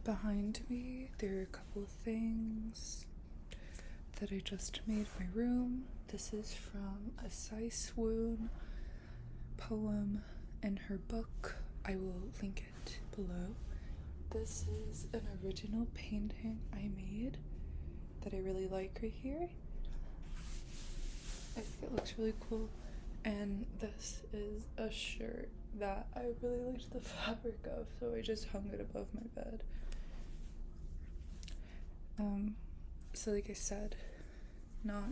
Behind me, there are a couple of things that I just made in my room. This is from a Sai Swoon poem in her book. I will link it below. This is an original painting I made that I really like right here. I think it looks really cool. And this is a shirt that I really liked the fabric of, so I just hung it above my bed. So like I said, not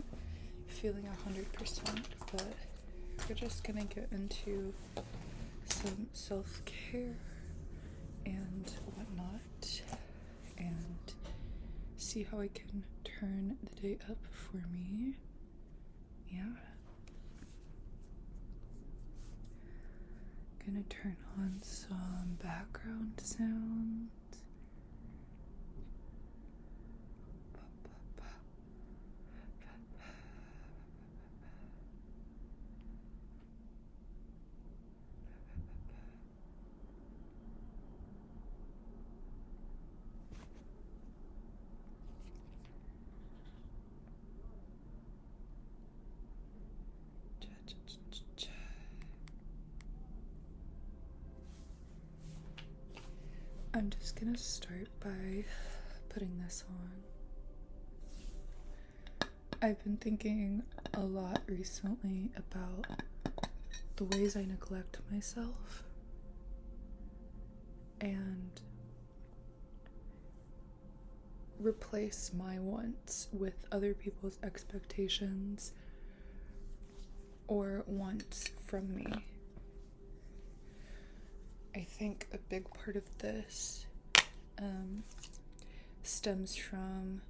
feeling 100%, but we're just gonna get into some self-care and whatnot and see how I can turn the day up for me. Yeah. Gonna turn on some background sounds. I'm just gonna start by putting this on. I've been thinking a lot recently about the ways I neglect myself and replace my wants with other people's expectations or wants from me. I think a big part of this stems from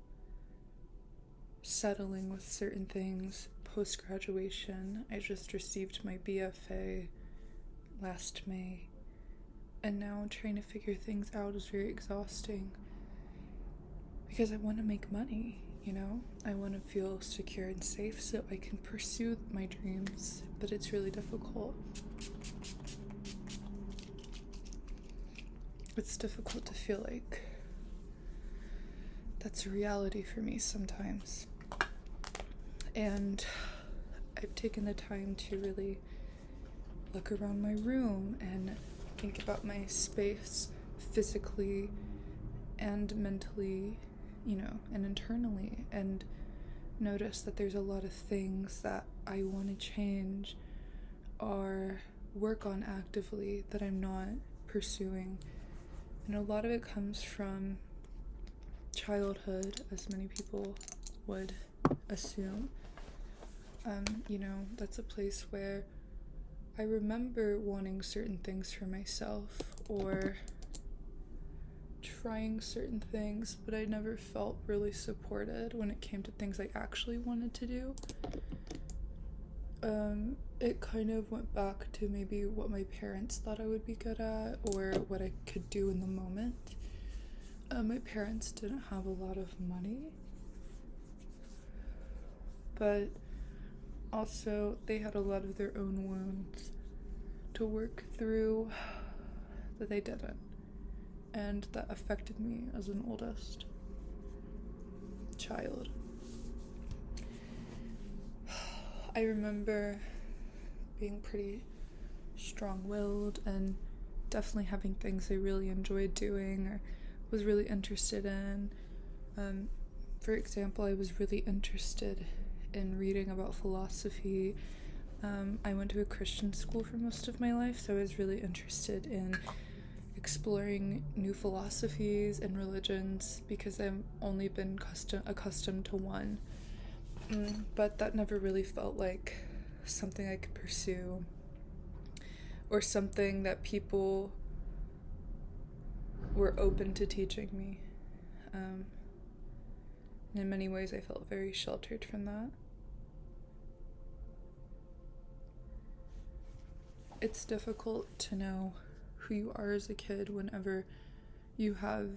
settling with certain things post-graduation. I just received my BFA last May, and now trying to figure things out is very exhausting because I want to make money, you know? I want to feel secure and safe so I can pursue my dreams, but it's really difficult. It's difficult to feel like that's a reality for me sometimes. And I've taken the time to really look around my room and think about my space physically and mentally, you know, and internally, and notice that there's a lot of things that I want to change or work on actively that I'm not pursuing. And a lot of it comes from childhood, as many people would assume. You know, that's a place where I remember wanting certain things for myself or trying certain things, but I never felt really supported when it came to things I actually wanted to do. It kind of went back to maybe what my parents thought I would be good at or what I could do in the moment. My parents didn't have a lot of money, but also they had a lot of their own wounds to work through that they didn't, and that affected me as an oldest child. I remember being pretty strong-willed and definitely having things I really enjoyed doing or was really interested in. For example, I was really interested in reading about philosophy. I went to a Christian school for most of my life, so I was really interested in exploring new philosophies and religions because I've only been accustomed to one. But that never really felt like something I could pursue or something that people were open to teaching me. And in many ways I felt very sheltered from that. It's difficult to know who you are as a kid whenever you have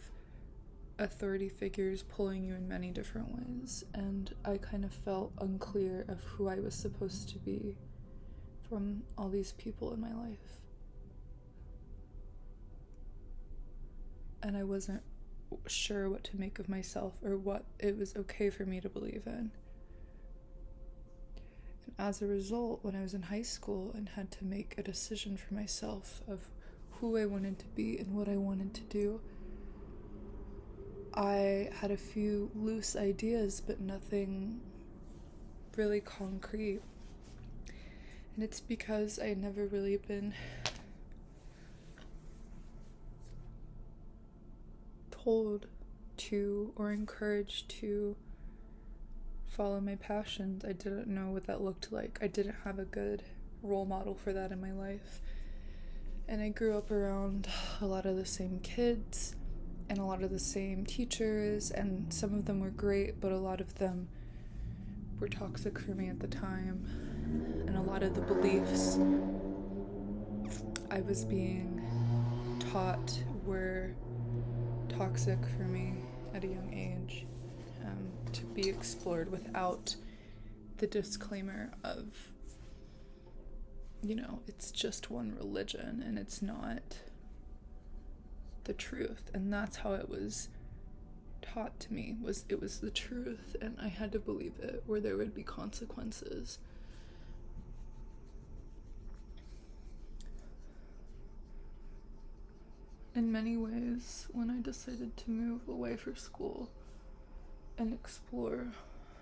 authority figures pulling you in many different ways, and I kind of felt unclear of who I was supposed to be from all these people in my life. And I wasn't sure what to make of myself or what it was okay for me to believe in. And as a result, when I was in high school and had to make a decision for myself of who I wanted to be and what I wanted to do, I had a few loose ideas, but nothing really concrete. And it's because I had never really been told to or encouraged to follow my passions. I didn't know what that looked like. I didn't have a good role model for that in my life. And I grew up around a lot of the same kids and a lot of the same teachers, and some of them were great, but a lot of them were toxic for me at the time. And a lot of the beliefs I was being taught were toxic for me at a young age, to be explored without the disclaimer of, it's just one religion and it's not the truth. And that's how it was taught to me, it was the truth, and I had to believe it, or there would be consequences. In many ways, when I decided to move away for school and explore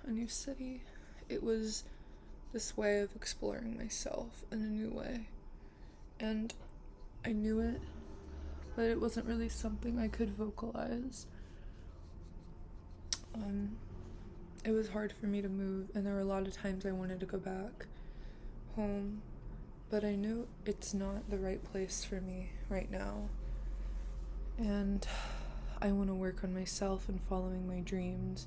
a new city, it was this way of exploring myself in a new way. And I knew it, but it wasn't really something I could vocalize. It was hard for me to move, and there were a lot of times I wanted to go back home, but I knew it's not the right place for me right now. And I want to work on myself and following my dreams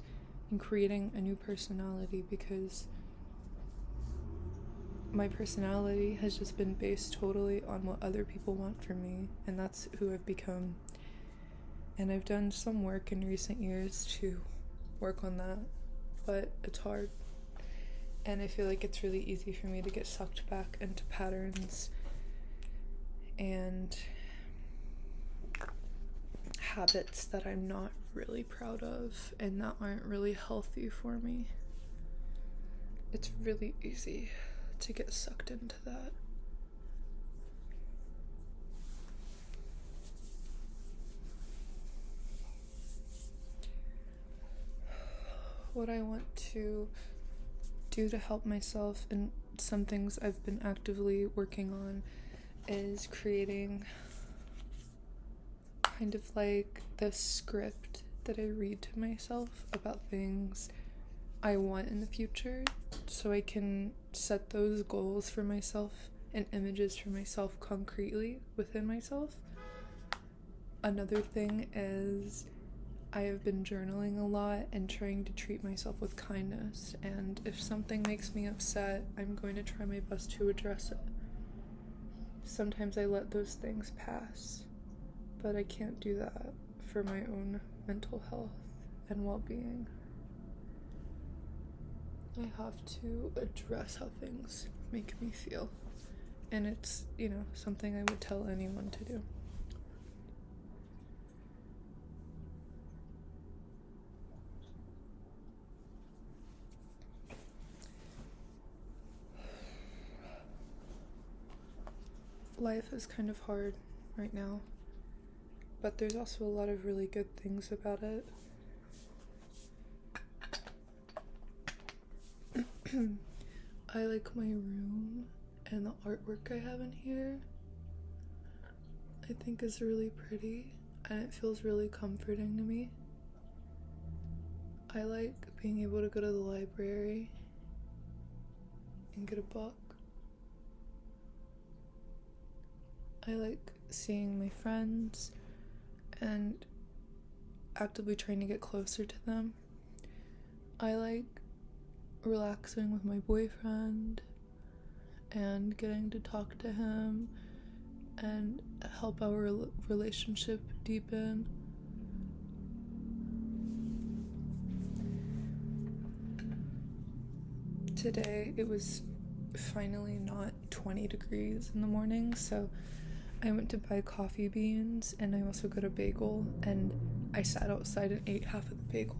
and creating a new personality, because my personality has just been based totally on what other people want from me, and that's who I've become. And I've done some work in recent years to work on that, but it's hard. And I feel like it's really easy for me to get sucked back into patterns and habits that I'm not really proud of and that aren't really healthy for me. It's really easy to get sucked into that. What I want to do to help myself, and some things I've been actively working on, is creating kind of like this script that I read to myself about things I want in the future, so I can set those goals for myself and images for myself concretely within myself. Another thing is I have been journaling a lot and trying to treat myself with kindness, and if something makes me upset, I'm going to try my best to address it. Sometimes I let those things pass, but I can't do that for my own mental health and well-being. I have to address how things make me feel, and it's, something I would tell anyone to do. Life is kind of hard right now, but there's also a lot of really good things about it. I like my room, and the artwork I have in here I think is really pretty, and it feels really comforting to me. I like being able to go to the library and get a book. I like seeing my friends and actively trying to get closer to them. I like relaxing with my boyfriend and getting to talk to him and help our relationship deepen. Today it was finally not 20 degrees in the morning, so I went to buy coffee beans, and I also got a bagel, and I sat outside and ate half of the bagel,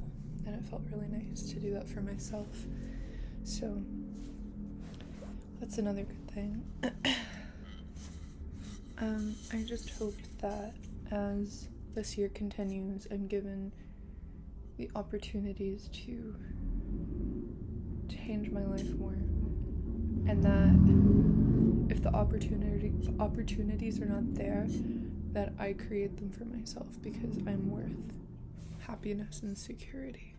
and it felt really nice to do that for myself. So that's another good thing. I just hope that as this year continues, I'm given the opportunities to change my life more, and that if the opportunities are not there, that I create them for myself, because I'm worth happiness and security.